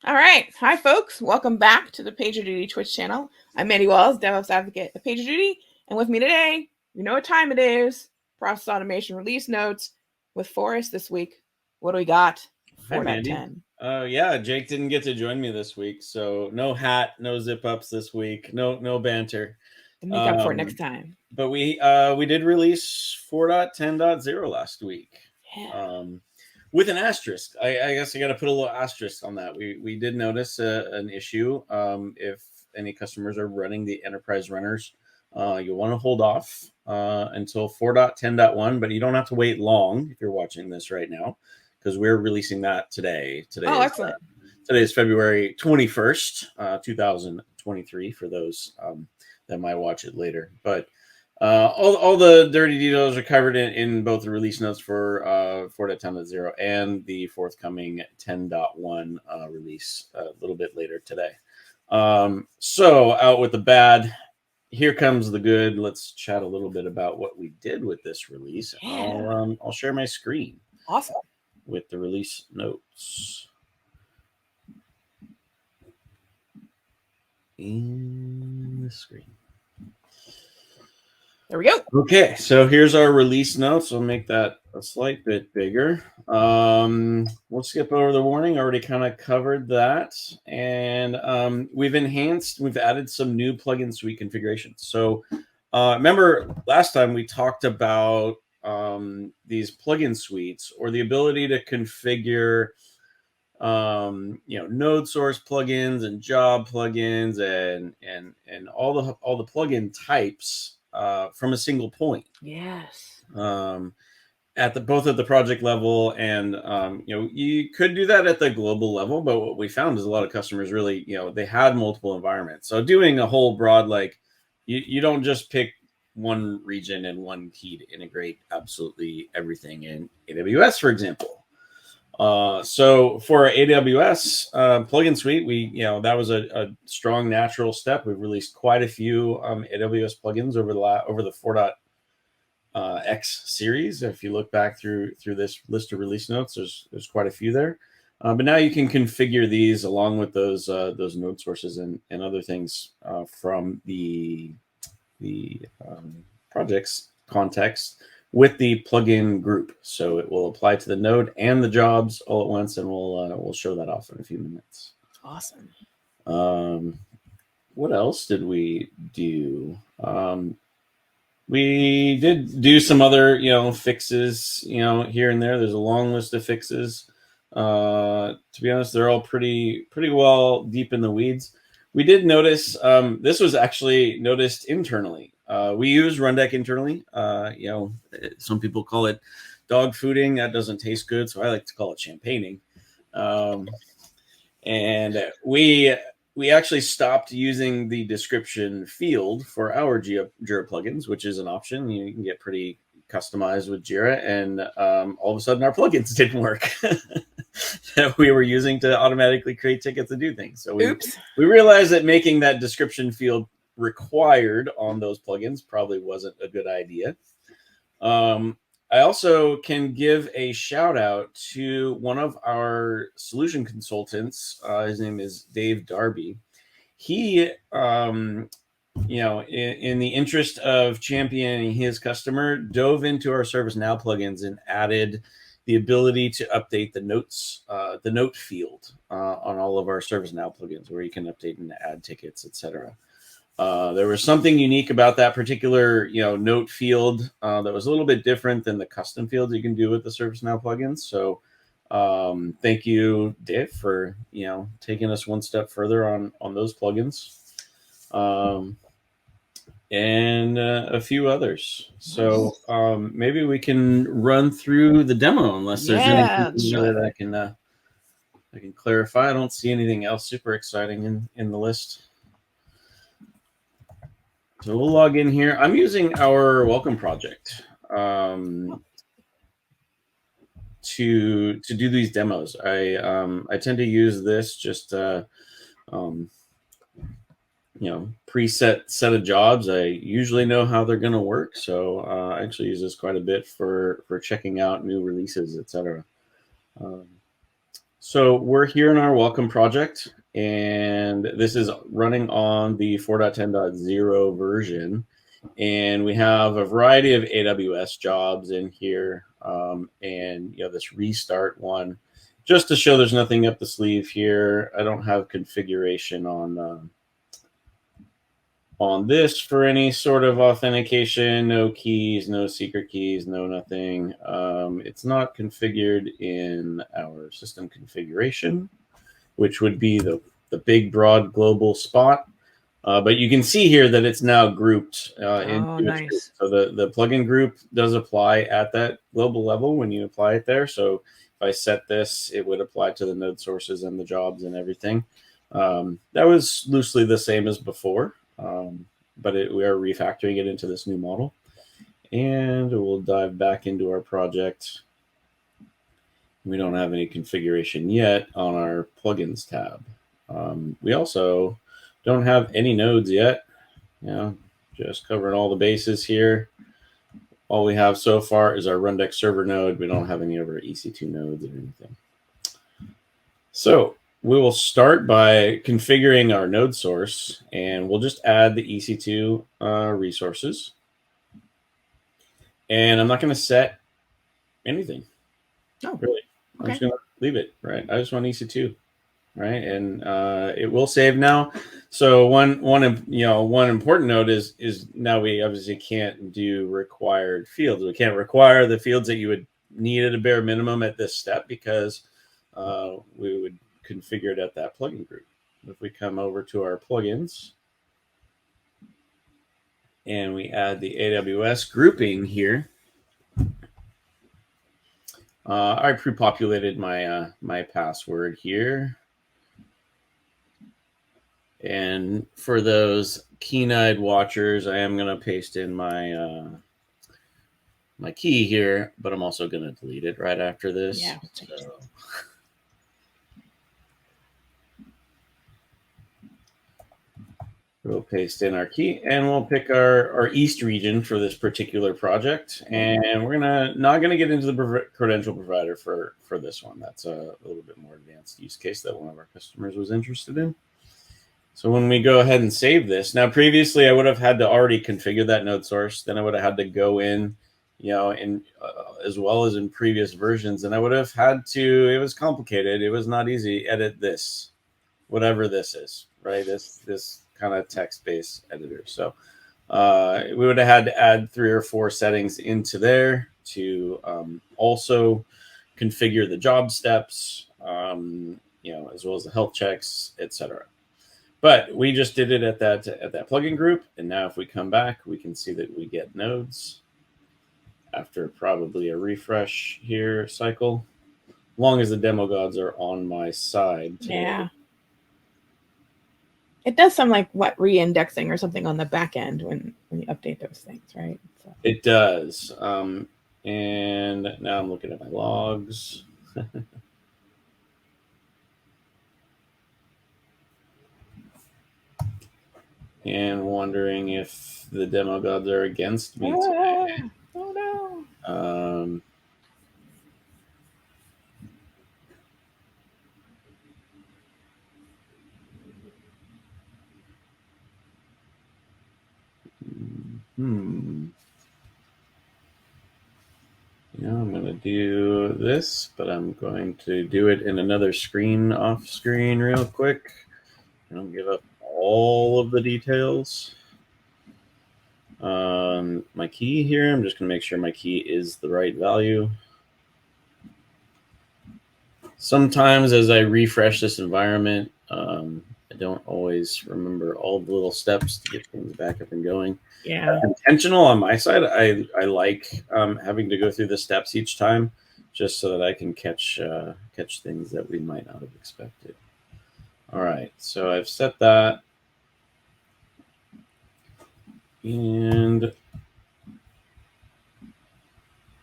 All right. Hi, folks. Welcome back to the PagerDuty Twitch channel. I'm Mandy Walls, DevOps Advocate at PagerDuty. And with me today, you know what time it is. Process Automation Release Notes with Forrest this week. What do we got? Hey, Mandy. 4.10. Yeah, Jake didn't get to join me this week, so no hat, no zip ups this week, no banter. To make up for it next time. But we did release 4.10.0 last week. Yeah. With an asterisk. I guess I got to put a little asterisk on that. We did notice an issue. If any customers are running the enterprise runners, you'll want to hold off until 4.10.1, but you don't have to wait long if you're watching this right now, because we're releasing that today. Excellent. Today is February 21st, 2023, for those that might watch it later. But all the dirty details are covered in both the release notes for 4.10.0 and the forthcoming 10.1 release a little bit later today. So out with the bad, here comes the good. Let's chat a little bit about what we did with this release. Yeah. I'll share my screen. Awesome. With the release notes. In the screen. There we go. Okay, so here's our release notes. I'll make that a slight bit bigger. We'll skip over the warning. Already kind of covered that. And we've added some new plugin suite configurations. So remember last time we talked about these plugin suites, or the ability to configure node source plugins and job plugins and all the plugin types from a single point. Yes. At both at the project level and you could do that at the global level, but what we found is a lot of customers really they had multiple environments. So doing a whole broad, like you don't just pick one region and one key to integrate absolutely everything in AWS, for example. So for AWS plugin suite, that was a strong natural step. We've released quite a few AWS plugins over the 4.x series. If you look back through this list of release notes, there's quite a few there. But now you can configure these along with those node sources and other things from the project's context with the plugin group. So it will apply to the node and the jobs all at once, and we'll show that off in a few minutes. Awesome. What else did we do? We did do some other fixes here and there. There's a long list of fixes. To be honest, they're all pretty well deep in the weeds. We did notice this was actually noticed internally. We use Rundeck internally. Some people call it dog fooding. That doesn't taste good, so I like to call it champagning. And we actually stopped using the description field for our Jira plugins, which is an option. You can get pretty customized with Jira, and all of a sudden our plugins didn't work that we were using to automatically create tickets and do things. So we realized that making that description field required on those plugins probably wasn't a good idea. I also can give a shout out to one of our solution consultants. His name is Dave Darby. He, in the interest of championing his customer, dove into our ServiceNow plugins and added the ability to update the notes, the note field on all of our ServiceNow plugins, where you can update and add tickets, etc. There was something unique about that particular, note field that was a little bit different than the custom fields you can do with the ServiceNow plugins. So thank you, Dave, for taking us one step further on those plugins, and a few others. So maybe we can run through the demo, unless there's anything that I can clarify. I don't see anything else super exciting in the list. So we'll log in here. I'm using our welcome project to do these demos. I tend to use this just preset set of jobs. I usually know how they're going to work, so I actually use this quite a bit for checking out new releases, etc. So we're here in our welcome project, and this is running on the 4.10.0 version. And we have a variety of AWS jobs in here, and this restart one, just to show there's nothing up the sleeve here. I don't have configuration on this for any sort of authentication, no keys, no secret keys, no nothing. It's not configured in our system configuration, which would be the big, broad global spot. But you can see here that it's now grouped into its group. So the plugin group does apply at that global level when you apply it there. So if I set this, it would apply to the node sources and the jobs and everything. That was loosely the same as before. But we are refactoring it into this new model. And we'll dive back into our project. We don't have any configuration yet on our plugins tab. We also don't have any nodes yet. Just covering all the bases here. All we have so far is our Rundeck server node. We don't have any of our EC2 nodes or anything. So we will start by configuring our node source, and we'll just add the EC2 resources. And I'm not going to set anything. Oh, really. I'm just going to leave it, right? I just want EC2, right? And it will save now. So one important note is now we obviously can't do required fields. We can't require the fields that you would need at a bare minimum at this step, because we would configure it at that plugin group. If we come over to our plugins and we add the AWS grouping here, I pre-populated my password here. And for those keen-eyed watchers, I am going to paste in my my key here, but I'm also going to delete it right after this. Yeah. So. We'll paste in our key, and we'll pick our East region for this particular project. And we're not gonna get into the credential provider for this one. That's a little bit more advanced use case that one of our customers was interested in. So when we go ahead and save this, now previously I would have had to already configure that node source. Then I would have had to go in, as well as in previous versions, and I would have had to. It was complicated. It was not easy. Edit this, whatever this is, right? This kind of text-based editor. So we would have had to add 3 or 4 settings into there to also configure the job steps, as well as the health checks, etc. But we just did it at that plugin group, and now if we come back, we can see that we get nodes after probably a refresh here cycle, as long as the demo gods are on my side today. Yeah. It does some re-indexing or something on the back end when you update those things, right? So. It does. And now I'm looking at my logs. And wondering if the demo gods are against me today. Oh no. I'm going to do this, but I'm going to do it in another screen, off screen real quick. I don't give up all of the details. My key here, I'm just going to make sure my key is the right value. Sometimes as I refresh this environment, I don't always remember all the little steps to get things back up and going. Yeah. Intentional on my side. I like having to go through the steps each time, just so that I can catch things that we might not have expected. All right, so I've set that, and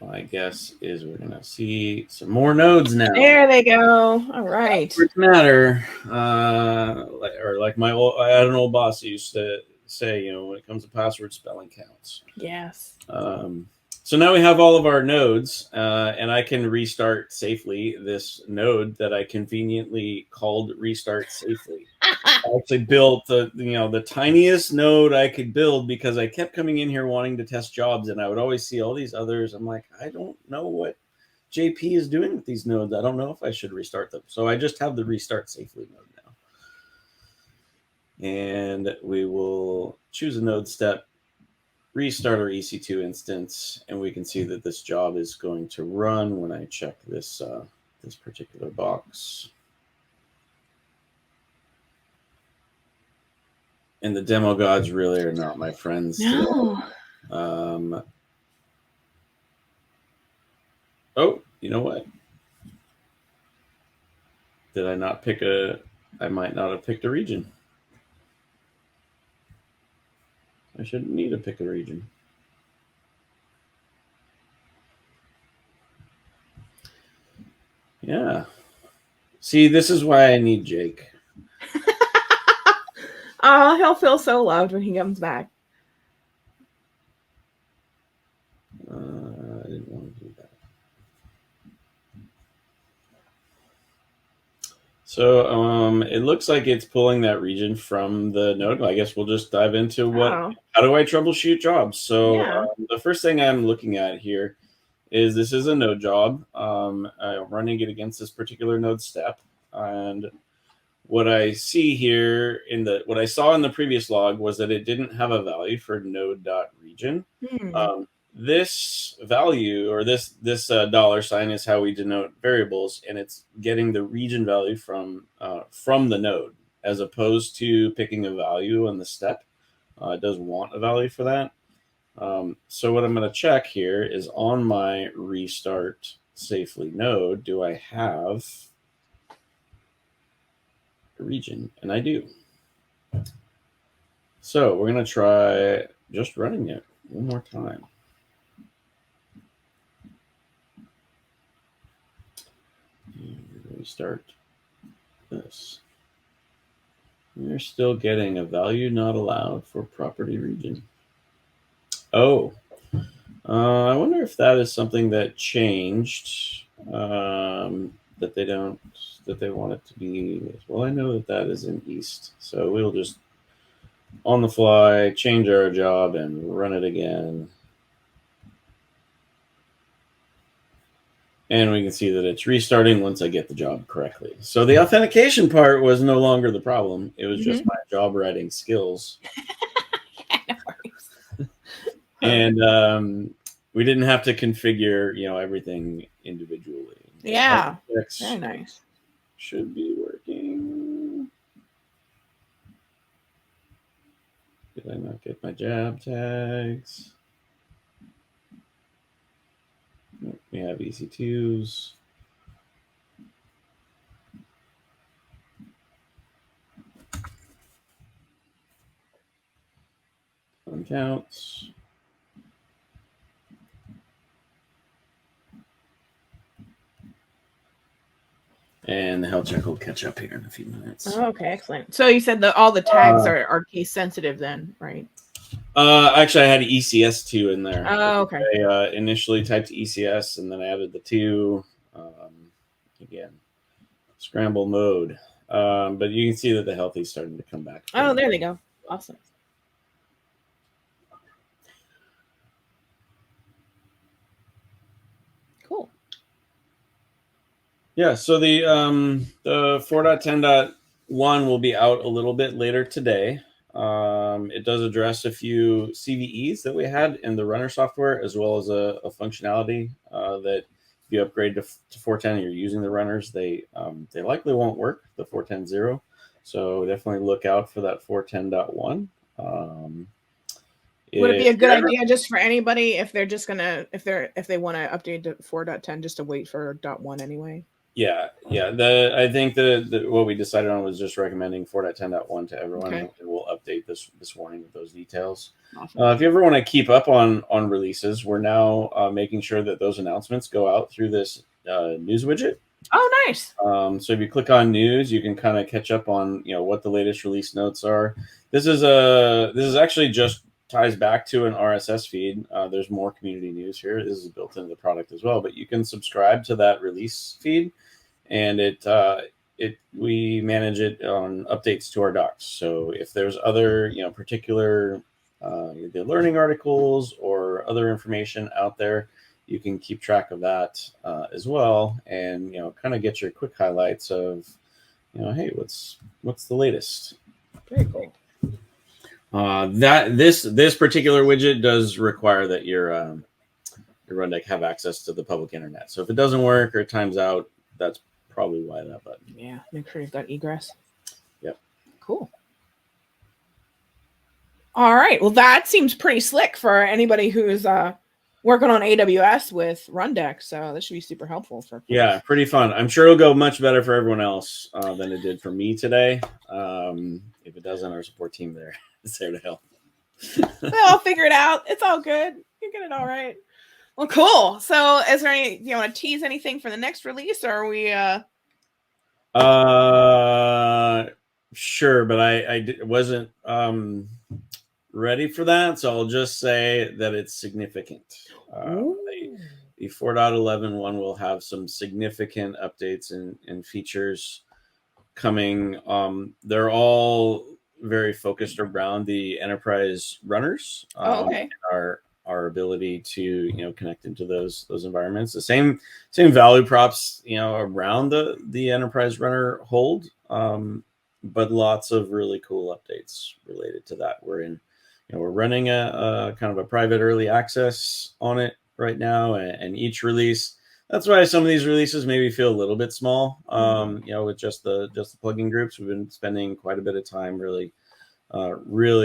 my guess is we're gonna see some more nodes now. There they go. All right. Words matter, or like I had an old boss who used to say, when it comes to password, spelling counts. Yes. So now we have all of our nodes, and I can restart safely this node that I conveniently called restart safely. I actually built the tiniest node I could build because I kept coming in here wanting to test jobs, and I would always see all these others. I'm like, I don't know what JP is doing with these nodes. I don't know if I should restart them. So I just have the restart safely node now. And we will choose a node step, restart our EC2 instance, and we can see that this job is going to run when I check this this particular box. And the demo gods really are not my friends No. today. Oh, you know what? Did I not pick I might not have picked a region. I shouldn't need to pick a region. Yeah. See, this is why I need Jake. Oh, he'll feel so loved when he comes back. I didn't want to do that. So it looks like it's pulling that region from the node. I guess we'll just dive into how do I troubleshoot jobs. So the first thing I'm looking at here is this is a node job. I'm running it against this particular node step. And what I see here what I saw in the previous log was that it didn't have a value for node.region. This value, or this dollar sign, is how we denote variables, and it's getting the region value from the node, as opposed to picking a value on the step. It does want a value for that. So what I'm going to check here is on my restart safely node, do I have a region? And I do. So we're going to try just running it one more time. Restart this. We're still getting a value not allowed for property region. Oh, I wonder if that is something that changed, that they want it to be. Well, I know that is in East, so we'll just on the fly change our job and run it again. And we can see that it's restarting once I get the job correctly. So the authentication part was no longer the problem. It was just my job writing skills. And we didn't have to configure, everything individually. Yeah, very nice. Should be working. Did I not get my jab tags? We have EC2s. Uncounts. And the health check will catch up here in a few minutes. Oh, okay, excellent. So you said that all the tags are case sensitive then, right? Actually, I had ECS2 in there. Oh, okay. I initially typed ECS and then I added the 2. Again, scramble mode. But you can see that the healthy is starting to come back. Oh, there they go. Awesome. Cool. Yeah, so the 4.10.1 will be out a little bit later today. It does address a few CVEs that we had in the runner software, as well as a functionality that if you upgrade to 4.10 and you're using the runners, they likely won't work, the 4.10.0. So definitely look out for that 4.10.1. Would it be a good idea just for anybody if they're just gonna if they want to update to 4.10 just to wait for .1 anyway? Yeah. I think what we decided on was just recommending 4.10.1 to everyone, and we'll update this morning with those details. Awesome. If you ever want to keep up on releases, we're now making sure that those announcements go out through this news widget. Oh, nice. So if you click on news, you can kind of catch up on what the latest release notes are. This is actually just ties back to an RSS feed. There's more community news here. This is built into the product as well, but you can subscribe to that release feed, and we manage it on updates to our docs. So if there's other, particular either learning articles or other information out there, you can keep track of that as well, and kind of get your quick highlights of, hey, what's the latest. Very cool. That this particular widget does require that your Rundeck have access to the public internet. So if it doesn't work or it times out, that's probably why that button. Yeah, make sure you've got egress. Yep. Cool. All right. Well, that seems pretty slick for anybody who's working on AWS with Rundeck. So this should be super helpful for. Yeah, pretty fun. I'm sure it'll go much better for everyone else than it did for me today. If it doesn't, our support team there is there to help. Well, I'll figure it out. It's all good. You're getting it all right. Well, cool. So is there any, do you want to tease anything for the next release, or are we sure, but I wasn't ready for that, so I'll just say that it's significant. The 4.11 one will have some significant updates and features coming. They're all very focused around the enterprise runners. okay. Our ability to connect into those environments. The same value props around the enterprise runner hold, but lots of really cool updates related to that. We're running a kind of a private early access on it right now, and each release. That's why some of these releases maybe feel a little bit small. With just the plugin groups, we've been spending quite a bit of time really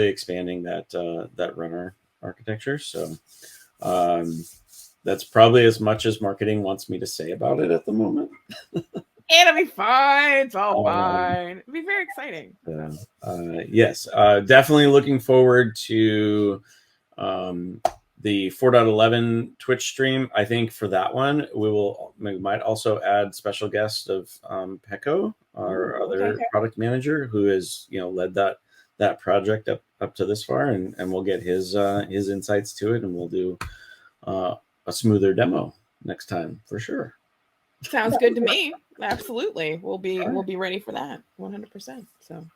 expanding that runner architecture. So that's probably as much as marketing wants me to say about it at the moment. It'll be fine. It's all fine. It'll be very exciting. Yes, definitely looking forward to the 4.11 Twitch stream. I think for that one, we might also add special guest of Pecco, our other product manager, who has led that project up to this far, and we'll get his insights to it, and we'll do a smoother demo next time for sure. Sounds good to me. Absolutely, we'll be ready for that 100%. So,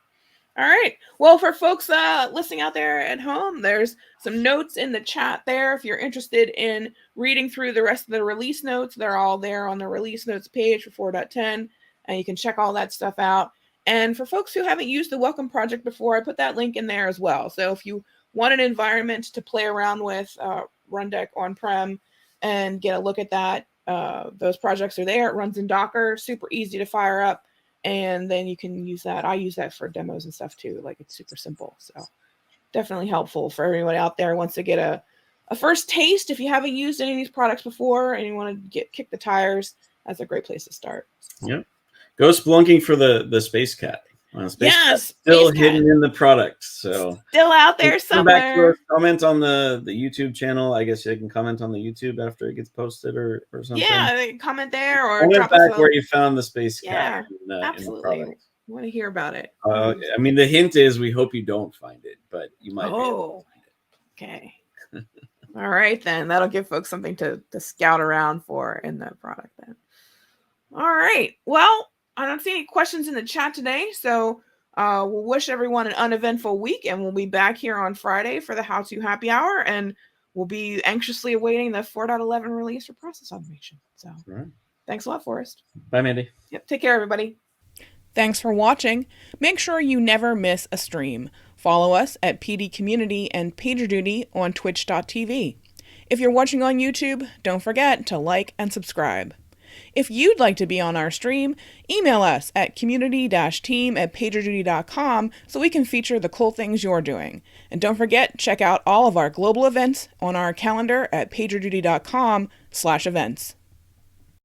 all right. Well, for folks listening out there at home, there's some notes in the chat there. If you're interested in reading through the rest of the release notes, they're all there on the release notes page for 4.10, and you can check all that stuff out. And for folks who haven't used the Welcome Project before, I put that link in there as well. So if you want an environment to play around with Rundeck on-prem and get a look at that, those projects are there. It runs in Docker, super easy to fire up. And then you can use that. I use that for demos and stuff too. Like, it's super simple. So definitely helpful for everyone out there who wants to get a first taste. If you haven't used any of these products before and you want to kick the tires, that's a great place to start. Yep. Go splunking for the Space Cat. Yes, still hidden in the product, so still out there somewhere. Back to comment on the YouTube channel. I guess you can comment on the YouTube after it gets posted or something. Yeah, comment there or comment back where you found the Space Cat. Absolutely. I want to hear about it. I mean, the hint is we hope you don't find it, but you might. Oh, okay. All right, then that'll give folks something to scout around for in the product. Then. All right. Well, I don't see any questions in the chat today, so we'll wish everyone an uneventful week, and we'll be back here on Friday for the How To Happy Hour, and we'll be anxiously awaiting the 4.11 release for process automation. So Thanks a lot, Forrest. Bye, Mandy. Yep. Take care, everybody. Thanks for watching. Make sure you never miss a stream. Follow us at PD Community and PagerDuty on twitch.tv. If you're watching on YouTube, don't forget to like and subscribe. If you'd like to be on our stream, email us at community-team@pagerduty.com so we can feature the cool things you're doing. And don't forget, check out all of our global events on our calendar at pagerduty.com/events.